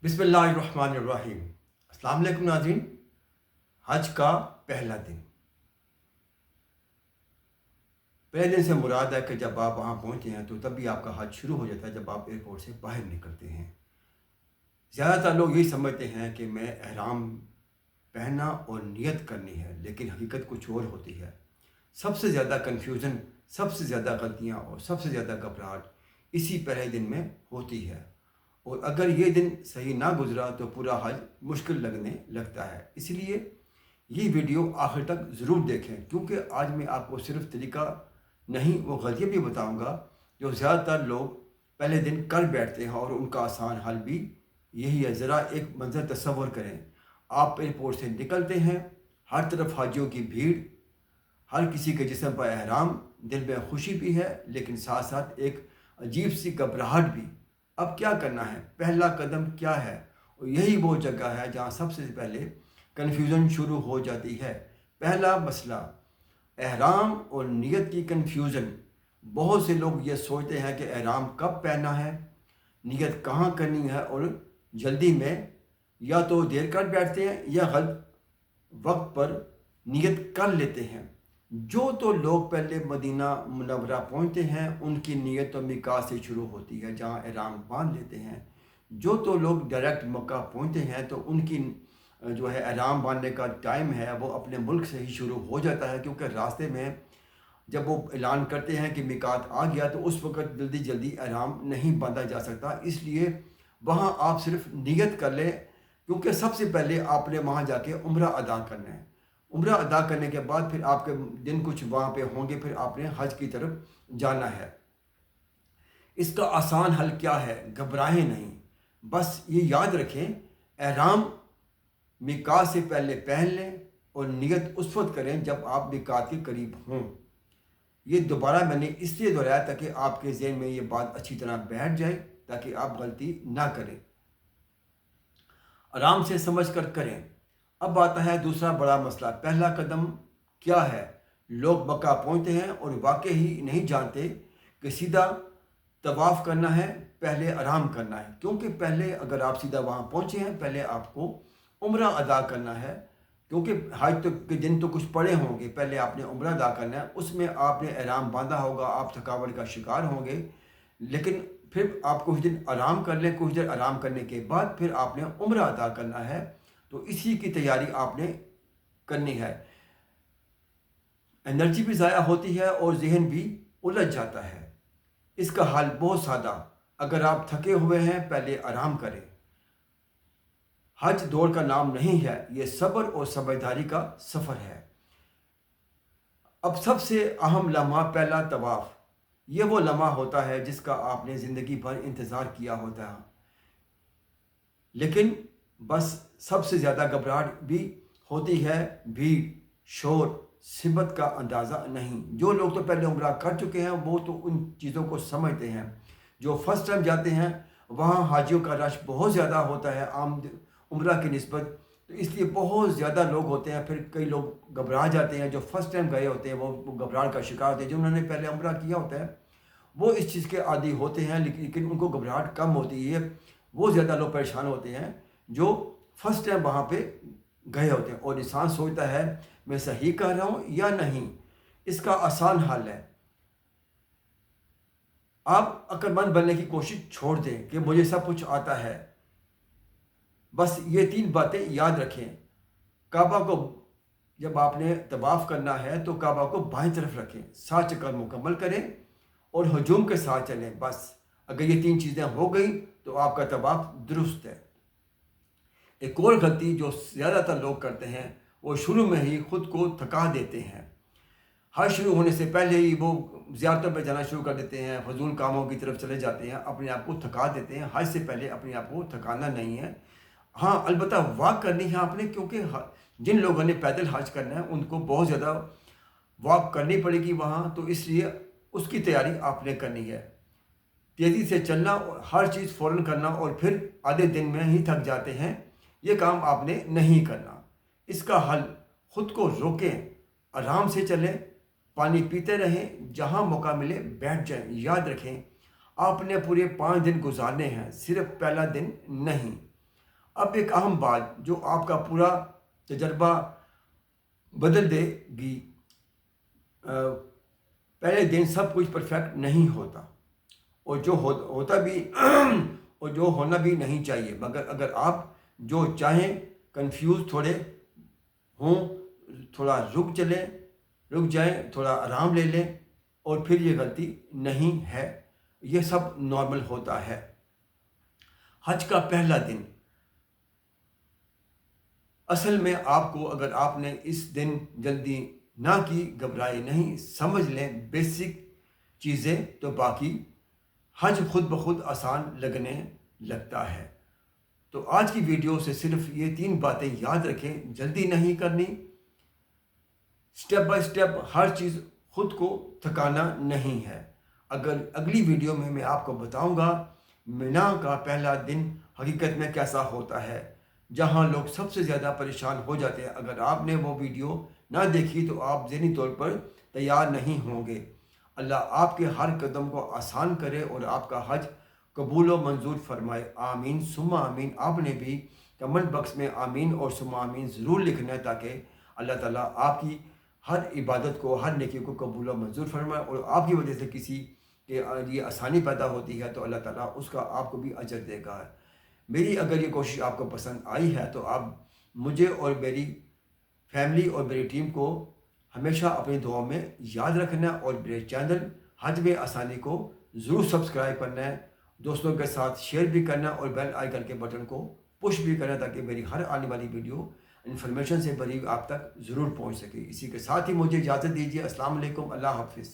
बिस्मिल्लाहिर्रहमानिर्रहीम। अस्सलाम वालेकुम नाज़रीन। हज का पहला दिन। पहले दिन से मुराद है कि जब आप वहाँ पहुँचते हैं तो तभी आपका हज शुरू हो जाता है, जब आप एयरपोर्ट से बाहर निकलते हैं। ज़्यादातर लोग यही समझते हैं कि मैं एहराम पहनना और नियत करनी है, लेकिन हकीकत कुछ और होती है। सबसे ज़्यादा कन्फ्यूज़न, सबसे ज़्यादा गलतियाँ और सबसे ज़्यादा घबराहट इसी पहले दिन में होती है, और अगर ये दिन सही ना गुजरा तो पूरा हज मुश्किल लगने लगता है। इसलिए ये वीडियो आखिर तक ज़रूर देखें, क्योंकि आज मैं आपको सिर्फ तरीका नहीं, वो गलतियाँ भी बताऊंगा जो ज़्यादातर लोग पहले दिन कर बैठते हैं, और उनका आसान हल भी यही है। ज़रा एक मंज़र तस्वर करें। आप एयरपोर्ट से निकलते हैं, हर तरफ हाजियों की भीड़, हर किसी के जिस्म पर एहराम, दिल में खुशी भी है लेकिन साथ साथ एक अजीब सी घबराहट भी। अब क्या करना है, पहला कदम क्या है? और यही वो जगह है जहाँ सबसे पहले कन्फ्यूज़न शुरू हो जाती है। पहला मसला, एहराम और नियत की कन्फ्यूज़न। बहुत से लोग ये सोचते हैं कि एहराम कब पहनना है, नियत कहाँ करनी है, और जल्दी में या तो देर कर बैठते हैं या गलत वक्त पर नियत कर लेते हैं। जो तो लोग पहले मदीना मुनव्वरा पहुँचते हैं उनकी नियत तो मिकात से शुरू होती है, जहाँ एहराम बांध लेते हैं। जो तो लोग डायरेक्ट मक्का पहुँचते हैं तो उनकी जो है एहराम बांधने का टाइम है वो अपने मुल्क से ही शुरू हो जाता है, क्योंकि रास्ते में जब वो ऐलान करते हैं कि मिकात आ गया तो उस वक़्त जल्दी जल्दी एहराम नहीं बांधा जा सकता। इसलिए वहाँ आप सिर्फ नियत कर लें, क्योंकि सबसे पहले आपने वहाँ जाके उम्रा अदा करना है। उम्रा अदा करने के बाद फिर आपके दिन कुछ वहाँ पे होंगे, फिर आपने हज की तरफ जाना है। इसका आसान हल क्या है? घबराएं नहीं, बस ये याद रखें, एहराम मिकात से पहले पहन लें और नियत उस वक्त करें जब आप मिकात के करीब हों। ये दोबारा मैंने इसलिए दोहराया ताकि आपके ज़हन में ये बात अच्छी तरह बैठ जाए, ताकि आप गलती ना करें। आराम से समझ कर करें। अब आता है दूसरा बड़ा मसला, पहला कदम क्या है? लोग मक्का पहुँचते हैं और वाकई ही नहीं जानते कि सीधा तवाफ़ करना है, पहले आराम करना है। क्योंकि पहले अगर आप सीधा वहाँ पहुँचे हैं, पहले आपको उम्रा अदा करना है, क्योंकि हज तो के दिन तो कुछ पड़े होंगे, पहले आपने उम्रा अदा करना है। उसमें आपने एहराम बांधा होगा, आप थकावट का शिकार होंगे, लेकिन फिर आप कुछ दिन आराम कर लें। कुछ देर आराम करने के बाद फिर आपने उम्रा अदा करना है। तो इसी की तैयारी आपने करनी है। एनर्जी भी ज़ाया होती है और जहन भी उलझ जाता है। इसका हल बहुत सादा, अगर आप थके हुए हैं पहले आराम करें। हज दौड़ का नाम नहीं है, ये सब्र और समझदारी का सफ़र है। अब सबसे अहम लम्हा, पहला तवाफ़। ये वो लम्हा होता है जिसका आपने ज़िंदगी भर इंतज़ार किया होता है, लेकिन बस सबसे ज़्यादा घबराहट भी होती है भीड़, शोर, सिबत का अंदाज़ा नहीं। जो लोग तो पहले उम्रा कर चुके हैं वो तो उन चीज़ों को समझते हैं। जो फर्स्ट टाइम जाते हैं वहाँ हाजियों का रश बहुत ज़्यादा होता है आम उम्रा की निस्बत, तो इसलिए बहुत ज़्यादा लोग होते हैं। फिर कई लोग घबरा जाते हैं, जो फर्स्ट टाइम गए होते हैं वो घबराहट का शिकार होते हैं। जिन्होंने पहले उम्रा किया होता है वो इस चीज़ के आदी होते हैं, लेकिन उनको घबराहट कम होती है। वो ज़्यादा लोग परेशान होते हैं जो फर्स्ट टाइम वहाँ पे गए होते हैं। और इंसान सोचता है मैं सही कह रहा हूँ या नहीं। इसका आसान हल है, आप अक्लमंद बनने की कोशिश छोड़ दें कि मुझे सब कुछ आता है। बस ये 3 बातें याद रखें। काबा को जब आपने तवाफ़ करना है तो काबा को बाईं तरफ रखें, 7 चक्कर मुकम्मल करें और हजूम के साथ चलें। बस अगर ये 3 चीज़ें हो गई तो आपका तवाफ़ दुरुस्त है। एक और गलती जो ज़्यादातर लोग करते हैं वो शुरू में ही ख़ुद को थका देते हैं। हज शुरू होने से पहले ही वो ज़ियारतों पर जाना शुरू कर देते हैं, फजूल कामों की तरफ चले जाते हैं, अपने आप को थका देते हैं। हज से पहले अपने आप को थकाना नहीं है। हाँ, अलबत्ता वॉक करनी है आपने, क्योंकि जिन लोगों ने पैदल हज करना है उनको बहुत ज़्यादा वॉक करनी पड़ेगी वहाँ, तो इसलिए उसकी तैयारी आपने करनी है। तेज़ी से चलना और हर चीज़ फ़ौरन करना और फिर आधे दिन में ही थक जाते हैं, ये काम आपने नहीं करना। इसका हल, ख़ुद को रोकें, आराम से चलें, पानी पीते रहें, जहाँ मौका मिले बैठ जाएं। याद रखें आपने पूरे 5 दिन गुजारने हैं, सिर्फ पहला दिन नहीं। اب ایک اہم بات جو آپ کا پورا تجربہ بدل دے گی، پہلے دن سب کچھ پرفیکٹ نہیں ہوتا، اور جو ہوتا بھی اور جو ہونا بھی نہیں چاہیے، مگر اگر آپ جو چاہیں کنفیوز تھوڑے ہوں، تھوڑا رک جائیں، تھوڑا آرام لے لیں، اور پھر یہ غلطی نہیں ہے، یہ سب نارمل ہوتا ہے۔ حج کا پہلا دن، اصل میں آپ کو اگر آپ نے اس دن جلدی نہ کی، گھبرائے نہیں، سمجھ لیں بیسک چیزیں، تو باقی حج خود بخود آسان لگنے لگتا ہے۔ تو آج کی ویڈیو سے صرف یہ 3 باتیں یاد رکھیں، جلدی نہیں کرنی، سٹیپ بائی سٹیپ ہر چیز خود کو تھکانا نہیں ہے۔ اگر اگلی ویڈیو میں آپ کو بتاؤں گا مینا کا پہلا دن حقیقت میں کیسا ہوتا ہے، جہاں لوگ سب سے زیادہ پریشان ہو جاتے ہیں۔ اگر آپ نے وہ ویڈیو نہ دیکھی تو آپ ذہنی طور پر تیار نہیں ہوں گے۔ اللہ آپ کے ہر قدم کو آسان کرے اور آپ کا حج قبول و منظور فرمائے، آمین ثم آمین۔ آپ نے بھی کمنٹ باکس میں آمین اور ثم آمین ضرور لکھنا ہے، تاکہ اللہ تعالیٰ آپ کی ہر عبادت کو، ہر نیکی کو قبول و منظور فرمائے، اور آپ کی وجہ سے کسی کے لیے آسانی پیدا ہوتی ہے تو اللہ تعالیٰ اس کا آپ کو بھی اجر دے گا۔ میری اگر یہ کوشش آپ کو پسند آئی ہے تو آپ مجھے اور میری فیملی اور میری ٹیم کو ہمیشہ اپنی دعاؤں میں یاد رکھنا، اور میرے چینل حج میں آسانی کو ضرور سبسکرائب کرنا ہے، دوستوں کے ساتھ شیئر بھی کرنا، اور بیل آئیکن کے بٹن کو پش بھی کرنا، تاکہ میری ہر آنے والی ویڈیو انفارمیشن سے بھری آپ تک ضرور پہنچ سکے۔ اسی کے ساتھ ہی مجھے اجازت دیجیے۔ السلام علیکم، اللہ حافظ۔